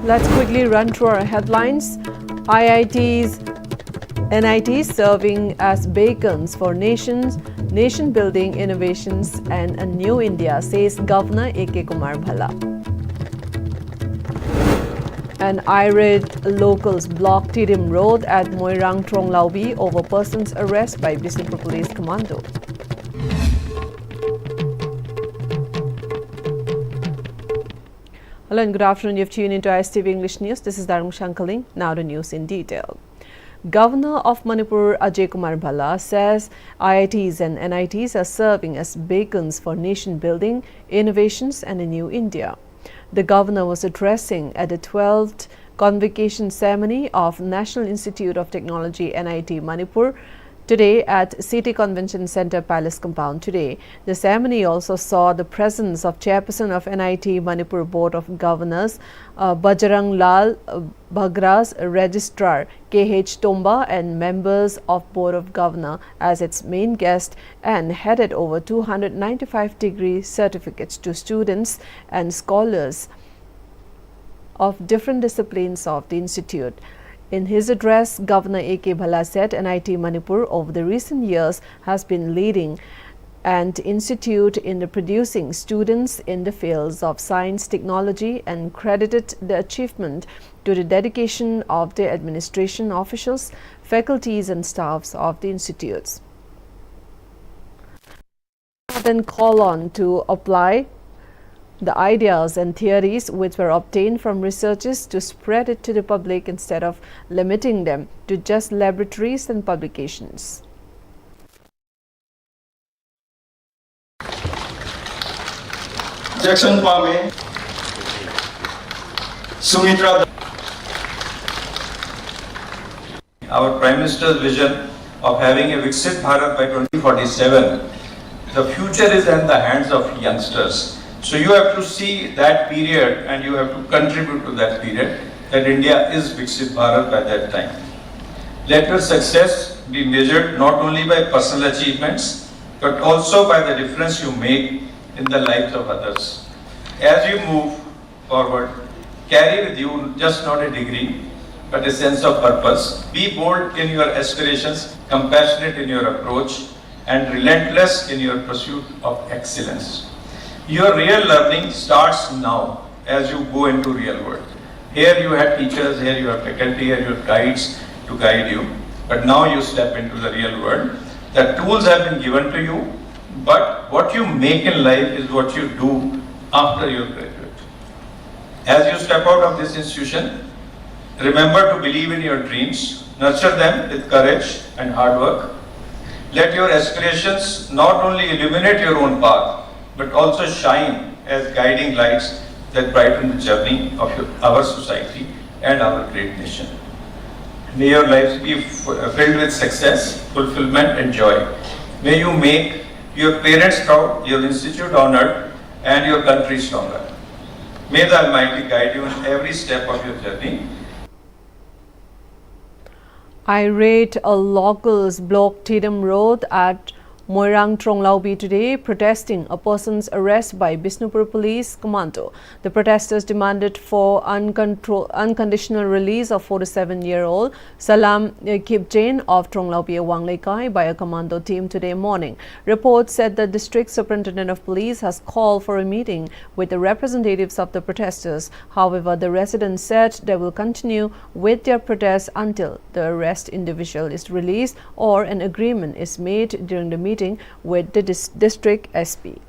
Let's quickly run through our headlines. IITs, NITs serving as beacons for nation-building innovations and a new India, says Governor A.K. Kumar Bhalla. And irate locals blocked Tirim Road at Moirang Tronglaubi over person's arrest by Bisnupur Police Commando. Hello and good afternoon. You've tuned into Pm-Istv English News. This is Darung Shankaling. Now the news in detail. Governor of Manipur Ajay Kumar Bhalla says IITs and NITs are serving as beacons for nation building, innovations and a new India. The governor was addressing at the 12th convocation ceremony of National Institute of Technology NIT Manipur today at City Convention Centre Palace Compound today. The ceremony also saw the presence of Chairperson of NIT Manipur Board of Governors, Bajrang Lal Bhagra's Registrar K.H. Tomba and members of Board of Governor as its main guest, and handed over 295 degree certificates to students and scholars of different disciplines of the institute. In his address, Governor A.K. Bhalla said NIT Manipur over the recent years has been leading an institute in producing students in the fields of science, technology and credited the achievement to the dedication of the administration officials, faculties and staffs of the institutes. Then call on to apply the ideas and theories which were obtained from researchers to spread it to the public instead of limiting them to just laboratories and publications. Jackson Pame, Sumitra. Our Prime Minister's vision of having a Viksit Bharat by 2047, the future is in the hands of youngsters. So you have to see that period and you have to contribute to that period, that India is Viksit Bharat by that time. Let your success be measured not only by personal achievements, but also by the difference you make in the lives of others. As you move forward, carry with you just not a degree, but a sense of purpose. Be bold in your aspirations, compassionate in your approach, and relentless in your pursuit of excellence. Your real learning starts now as you go into real world. Here you had teachers, here you have faculty, here you have guides to guide you. But now you step into the real world. The tools have been given to you, but what you make in life is what you do after you graduate. As you step out of this institution, remember to believe in your dreams, nurture them with courage and hard work. Let your aspirations not only illuminate your own path, but also shine as guiding lights that brighten the journey of our society and our great nation. May your lives be filled with success, fulfillment and joy. May you make your parents proud, your institute honored and your country stronger. May the Almighty guide you in every step of your journey. Irate locals blocked Tirim Road at Moirang Tronglaubi today, protesting a person's arrest by Bisnupur Police Commando. The protesters demanded for unconditional release of 47-year-old Salam Kipjain of Tronglaubi Wanglekai by a commando team today morning. Reports said the district superintendent of police has called for a meeting with the representatives of the protesters. However, the residents said they will continue with their protests until the arrested individual is released or an agreement is made during the meeting with the district SP.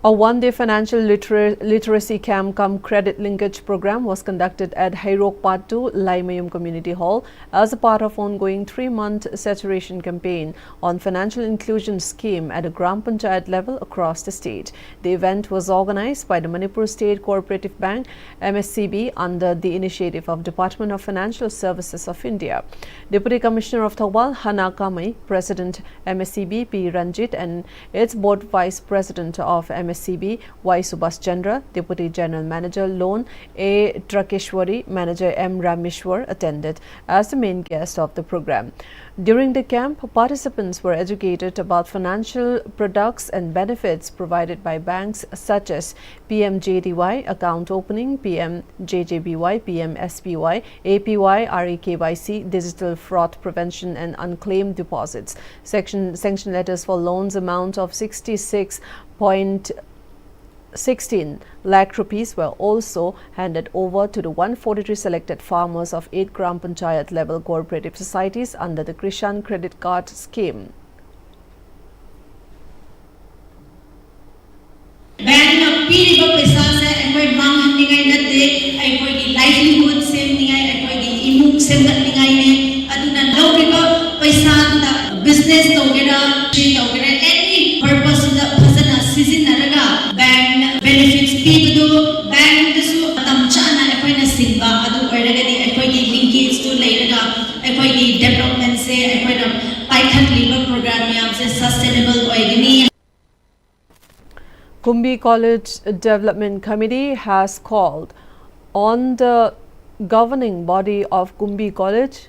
A one-day financial literacy camp cum credit linkage program was conducted at Hairok Patu Laimayum Community Hall as a part of ongoing 3-month saturation campaign on financial inclusion scheme at a Gram Panchayat level across the state. The event was organized by the Manipur State Cooperative Bank MSCB under the initiative of Department of Financial Services of India. Deputy Commissioner of Thawal Hana Kamai, President MSCB P. Ranjit and its Board Vice President of MSCB Y. Subhas Chandra, Deputy General Manager Loan A. Trakeshwari, Manager M. Rameshwar attended as the main guest of the program. During the camp, participants were educated about financial products and benefits provided by banks such as Pm-JDY, account opening, Pm-JJBY, Pm-SBY, APY, REKYC, digital fraud prevention and unclaimed deposits. Sanction letters for loans amount of 66.16 lakh rupees were also handed over to the 143 selected farmers of 8 Gram Panchayat level cooperative societies under the Krishan Credit Card scheme. Bank of Piriba Pesas and my mom Ningai Nate, I put the livelihood same Ningai, I put the Imuk same that Ningai, Aduna Lobiba, Pesan, the business Togeda, Togeda, any purpose in the Pasana season Naraga, bank benefits people, bank the so Tamchana, I put a Simba, Adu Eragadi, I put the linkage to Lairaga, I put the development say, I put a Python labor program, sustainable Oigani. Kumbi College Development Committee has called on the governing body of Kumbi College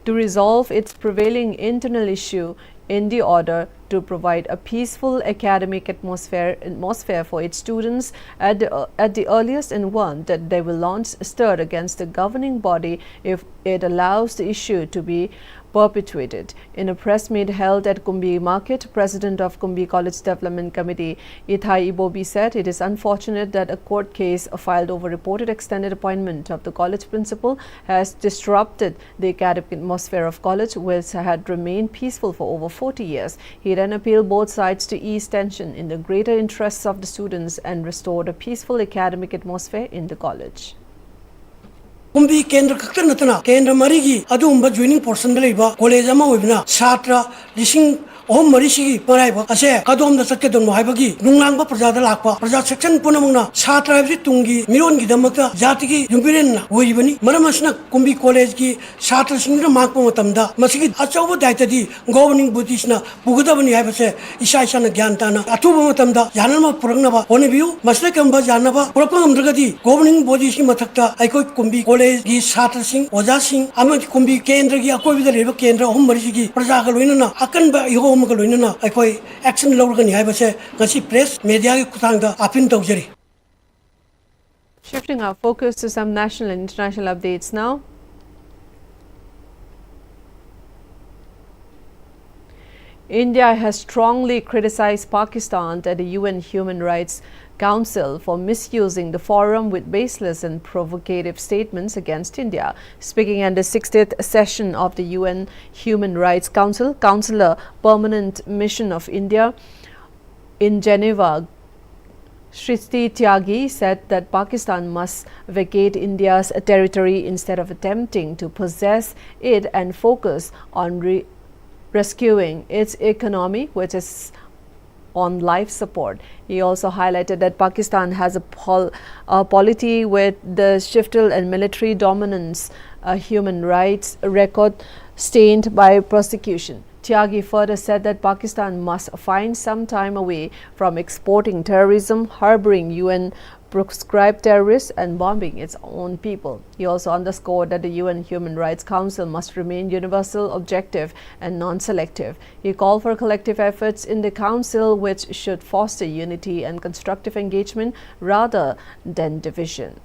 to resolve its prevailing internal issue in the order to provide a peaceful academic atmosphere for its students at the earliest, and warned that they will launch stir against the governing body if it allows the issue to be perpetuated. In a press meet held at Kumbi Market, President of Kumbi College Development Committee Ithai Ibobi said it is unfortunate that a court case filed over reported extended appointment of the college principal has disrupted the academic atmosphere of college, which had remained peaceful for over 40 years. He then appealed both sides to ease tension in the greater interests of the students and restored a peaceful academic atmosphere in the college. Kumbi Kendra Kakanatana, Kendra Marigi, Adumba joining portion Beleva, College Amawina, Satra, Lishing. Om Marishi, Paraiba, Ase, Kadom the Sakadon Mahabagi, Nunganga Prajada Lapa, Praja section Punamuna, Satra Tungi, Mirongi Damaka, Jatiki, Yumbirina, Wivani, Maramasna, Kumbi College, Satra Singra Makamatamda, Masiki, Achobo Daitadi, governing Buddhishna, Bugudavani Habase, Ishashana Gantana, Atubatamda, Yanama Purangava, Onebu, Maslakamba Janava, Propam Dragadi, governing Bodhishi Matakta, I could Kumbi College, Satra Singh, Ozasing, Amat Kumbi Kendra, Yako with the River Kendra, Om Marishi, Prajakalina, Akanba, I action Logan Habase, Nasi press, media Kutanga, Apin Togeri. Shifting our focus to some national and international updates now. India has strongly criticized Pakistan at the UN Human Rights Council for misusing the forum with baseless and provocative statements against India. Speaking at the 60th session of the UN Human Rights Council, Counselor Permanent Mission of India in Geneva, Shriti Tyagi said that Pakistan must vacate India's territory instead of attempting to possess it and focus on rescuing its economy, which is on life support. He also highlighted that Pakistan has a polity with the shiftal and military dominance, a human rights record stained by persecution. Tyagi further said that Pakistan must find some time away from exporting terrorism, harboring UN proscribed terrorists and bombing its own people. He also underscored that the UN Human Rights Council must remain universal, objective and non-selective. He called for collective efforts in the council which should foster unity and constructive engagement rather than division.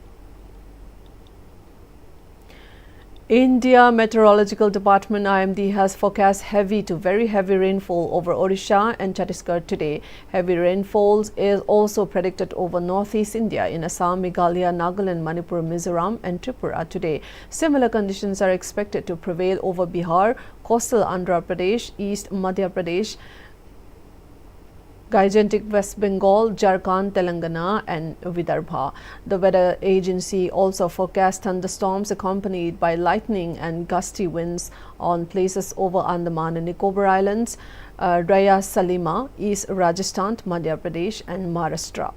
India Meteorological Department IMD has forecast heavy to very heavy rainfall over Odisha and Chhattisgarh today. Heavy rainfalls is also predicted over northeast India in Assam, Meghalaya, Nagaland, Manipur, Mizoram and Tripura today. Similar conditions are expected to prevail over Bihar, coastal Andhra Pradesh, East Madhya Pradesh, gigantic West Bengal, Jharkhand, Telangana and Vidarbha. The weather agency also forecast thunderstorms accompanied by lightning and gusty winds on places over Andaman and Nicobar Islands, Raya Salima, East Rajasthan, Madhya Pradesh and Maharashtra.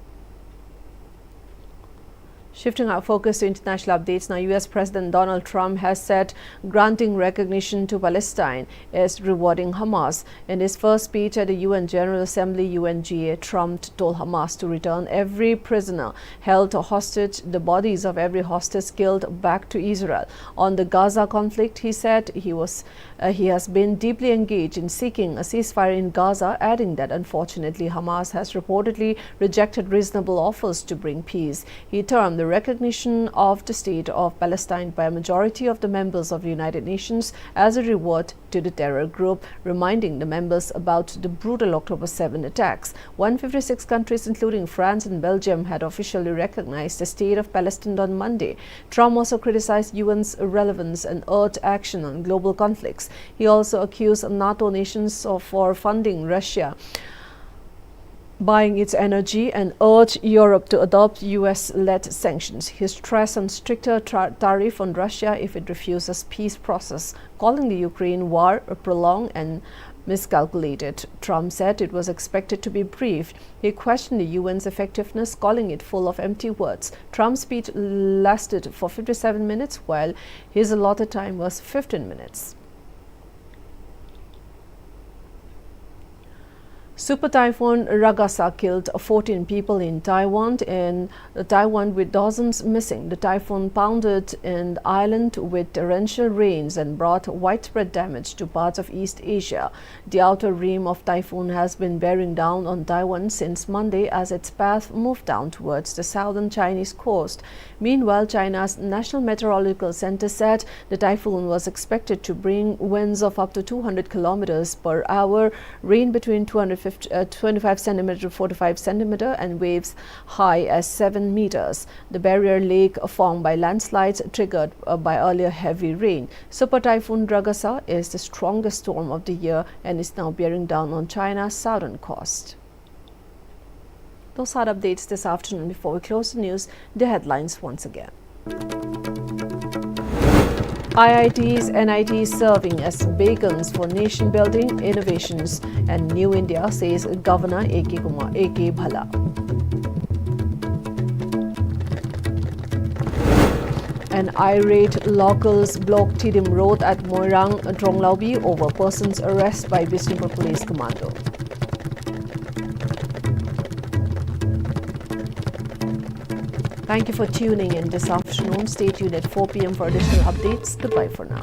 Shifting our focus to international updates now, US President Donald Trump has said granting recognition to Palestine is rewarding Hamas. In his first speech at the UN General Assembly UNGA, Trump told Hamas to return every prisoner held hostage, the bodies of every hostage killed, back to Israel. On the Gaza conflict, he said he has been deeply engaged in seeking a ceasefire in Gaza, adding that unfortunately Hamas has reportedly rejected reasonable offers to bring peace. He termed the recognition of the state of Palestine by a majority of the members of the United Nations as a reward to the terror group, reminding the members about the brutal October 7 attacks. 156 countries, including France and Belgium, had officially recognized the state of Palestine on Monday. Trump also criticized UN's irrelevance and urged action on global conflicts. He also accused NATO nations for funding Russia, buying its energy, and urged Europe to adopt US-led sanctions. He stressed on stricter tariff on Russia if it refuses peace process, calling the Ukraine war prolonged and miscalculated. Trump said it was expected to be brief. He questioned the UN's effectiveness, calling it full of empty words. Trump's speech lasted for 57 minutes, while his allotted time was 15 minutes. Super Typhoon Ragasa killed 14 people in Taiwan, with dozens missing. The typhoon pounded an island with torrential rains and brought widespread damage to parts of East Asia. The outer rim of typhoon has been bearing down on Taiwan since Monday as its path moved down towards the southern Chinese coast. Meanwhile, China's National Meteorological Center said the typhoon was expected to bring winds of up to 200 kilometers per hour, rain between 25 centimeter to 45 centimeter, and waves high as 7 meters. The barrier lake formed by landslides triggered by earlier heavy rain. Super Typhoon Ragasa is the strongest storm of the year and is now bearing down on China's southern coast. Those are updates this afternoon. Before we close the news, the headlines once again. IITs, NITs serving as beacons for nation building, innovations, and New India, says Governor A.K. Bhala. An irate locals blocked Tidim Road at Moirang, Dronglaubi over person's arrest by Bishnupur Police Commando. Thank you for tuning in this afternoon. Stay tuned at 4 p.m. for additional updates. Goodbye for now.